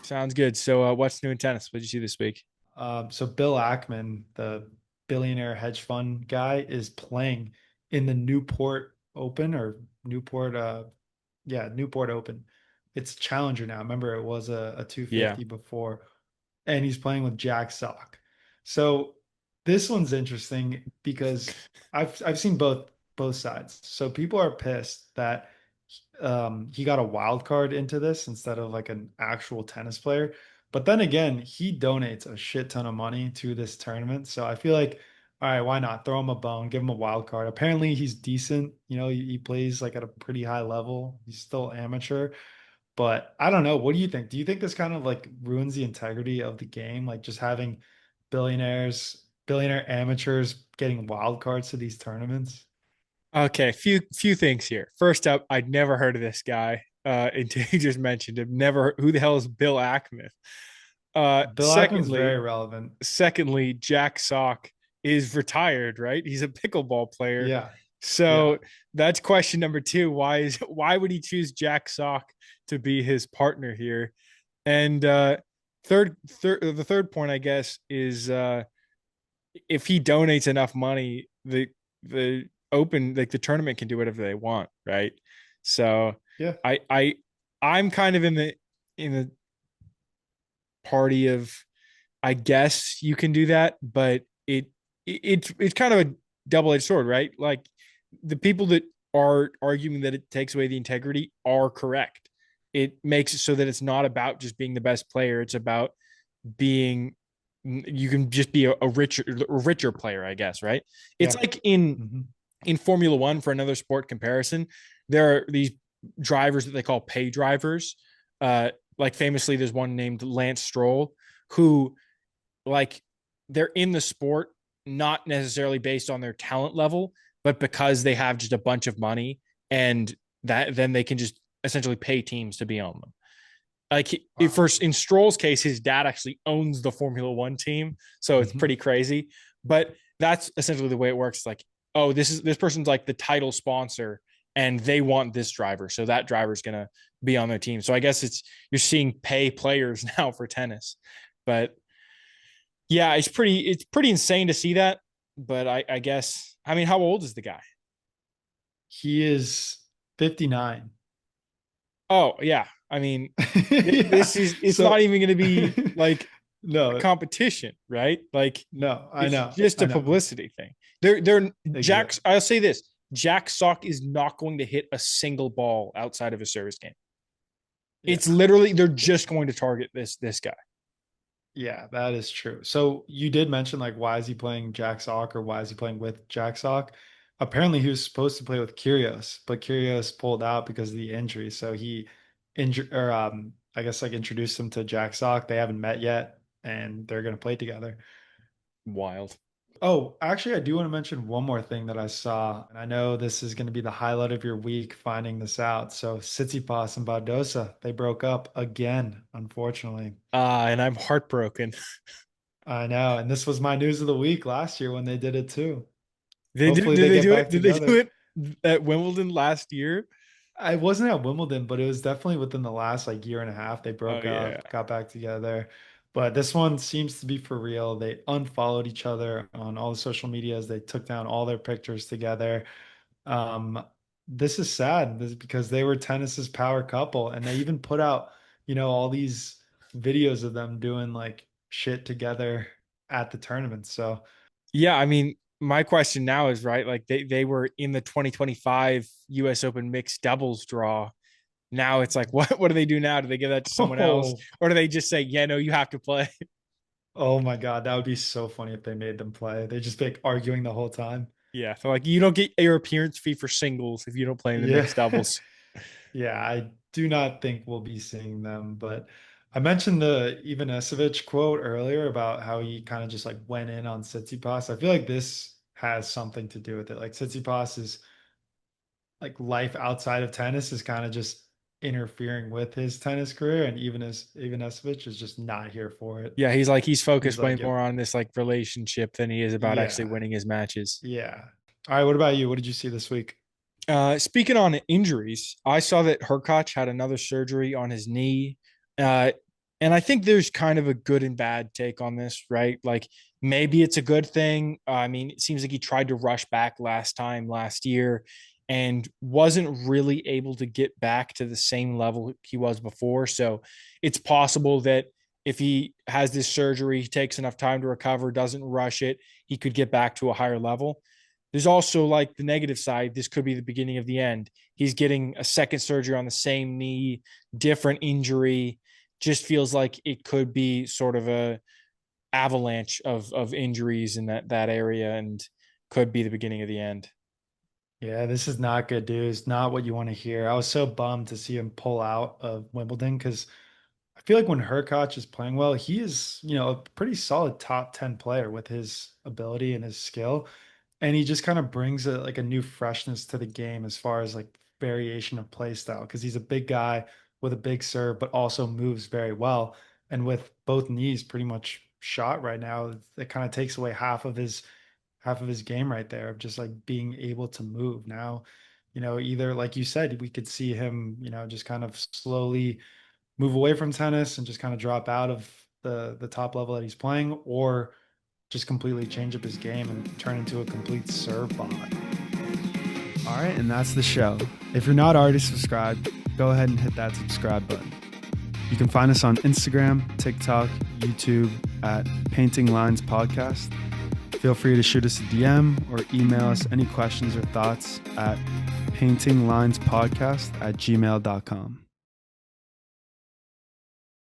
Sounds good. So, what's new in tennis? What did you see this week? So Bill Ackman, the billionaire hedge fund guy, is playing in the Newport Open or Newport, Newport Open. It's a challenger now. Remember, it was a Yeah. 250 before, and he's playing with Jack Sock. So this one's interesting because I've seen both sides. So people are pissed that he got a wild card into this instead of like an actual tennis player. But then again, he donates a shit ton of money to this tournament. So I feel like, all right, why not throw him a bone, give him a wild card? Apparently, he's decent. He plays like at a pretty high level. He's still amateur, but I don't know. What do you think? Do you think this kind of like ruins the integrity of the game? Like just having billionaire amateurs getting wild cards to these tournaments? Okay. Few things here. First up, I'd never heard of this guy until you just mentioned him. Never. Who the hell is Bill Ackman? Uh, Bill Ackman's secondly, very relevant. secondly, Jack Sock is retired, right? He's a pickleball player. Yeah. Yeah. So that's question number two. Why would he choose Jack Sock to be his partner here? And the third point, I guess, is if he donates enough money, the open like the tournament can do whatever they want, right? So Yeah. I'm kind of in the party of I guess you can do that, but it's kind of a double-edged sword, right? Like the people that are arguing that it takes away the integrity are correct. It makes it so that it's not about just being the best player. It's about being you can just be a richer player, I guess, right? It's Yeah. like in Hmm. in Formula One for another sport comparison, there are these drivers that they call pay drivers. Like famously, there's one named Lance Stroll who like they're in the sport not necessarily based on their talent level, but because they have just a bunch of money and that then they can just essentially pay teams to be on them. Like Wow. first in Stroll's case, his dad actually owns the Formula One team, so it's Hmm. pretty crazy. But that's essentially the way it works. It's like, oh, this person's like the title sponsor, and they want this driver, so that driver's gonna be on their team. So I guess it's you're seeing pay players now for tennis, but yeah, it's pretty insane to see that. But I guess I mean, how old is the guy? He is 59. Oh yeah, I mean, Yeah. this is it's not So even going to be like a no, competition, right? Like no, I it's know. just I a know. publicity thing. They're Jack's. Exactly. I'll say this: Jack Sock is not going to hit a single ball outside of a service game. It's Yeah. literally they're just going to target this guy. Yeah, that is true. So you did mention like why is he playing Jack Sock or why is he playing with Jack Sock? Apparently he was supposed to play with Kyrgios, but Kyrgios pulled out because of the injury. So he injured or I guess like introduced him to Jack Sock. They haven't met yet and they're gonna play together. Wild. Oh, actually, I do want to mention one more thing that I saw, and I know this is going to be the highlight of your week finding this out. So, Tsitsipas and Badosa, they broke up again, unfortunately. And I'm heartbroken. I know, and this was my news of the week last year when they did it too. Did Hopefully, did they they get do it? back Did they do together. it at Wimbledon last year? I wasn't at Wimbledon, but it was definitely within the last like year and a half. They Oh broke yeah. up, got back together. But this one seems to be for real. They unfollowed each other on all the social medias. They took down all their pictures together. Um, this is sad. This is because they were tennis's power couple, and they even put out, all these videos of them doing like shit together at the tournament. So, Yeah, I mean, my question now is right, like they were in the 2025 US Open mixed doubles draw. Now it's like what do they do now? Do they give that to someone else oh, or do they just say, "Yeah, no, you have to play?" oh my God, that would be so funny if they made them play. They'd just be like arguing the whole time. Yeah, so like you don't get your appearance fee for singles if you don't play in the Yeah. mixed doubles. Yeah, I do not think we'll be seeing them, but I mentioned the Ivanisevic quote earlier about how he kind of just like went in on Tsitsipas. I feel like this has something to do with it. Like Tsitsipas is like life outside of tennis is kind of just interfering with his tennis career, and even as Ivanisevic is just not here for it. Yeah, he's He's focused way like, more on this like relationship than he is about actually yeah, winning his matches. yeah. All right, what about you? What did you see this week? Speaking on injuries, I saw that Hurkacz had another surgery on his knee. Uh, And I think there's kind of a good and bad take on this, right? Like maybe it's a good thing. I mean, it seems like he tried to rush back last year and wasn't really able to get back to the same level he was before. So it's possible that if he has this surgery, he takes enough time to recover, doesn't rush it, he could get back to a higher level. There's also like the negative side. This could be the beginning of the end. He's getting a second surgery on the same knee, different injury. Just feels like it could be sort of a avalanche of injuries in that area, and could be the beginning of the end. Yeah, this is not good, dude. It's not what you want to hear. I was so bummed to see him pull out of Wimbledon because I feel like when Hurkacz is playing well, he is, a pretty solid top 10 player with his ability and his skill. And he just kind of brings a new freshness to the game as far as like variation of play style because he's a big guy with a big serve, but also moves very well. And with both knees pretty much shot right now, it kind of takes away half of his game right there of just like being able to move. Now, either like you said, we could see him, just kind of slowly move away from tennis and just kind of drop out of the top level that he's playing, or just completely change up his game and turn into a complete serve bot. All right, and that's the show. If you're not already subscribed, go ahead and hit that subscribe button. You can find us on Instagram, TikTok, YouTube at Painting Lines Podcast. Feel free to shoot us a DM or email us any questions or thoughts at paintinglinespodcast@gmail.com.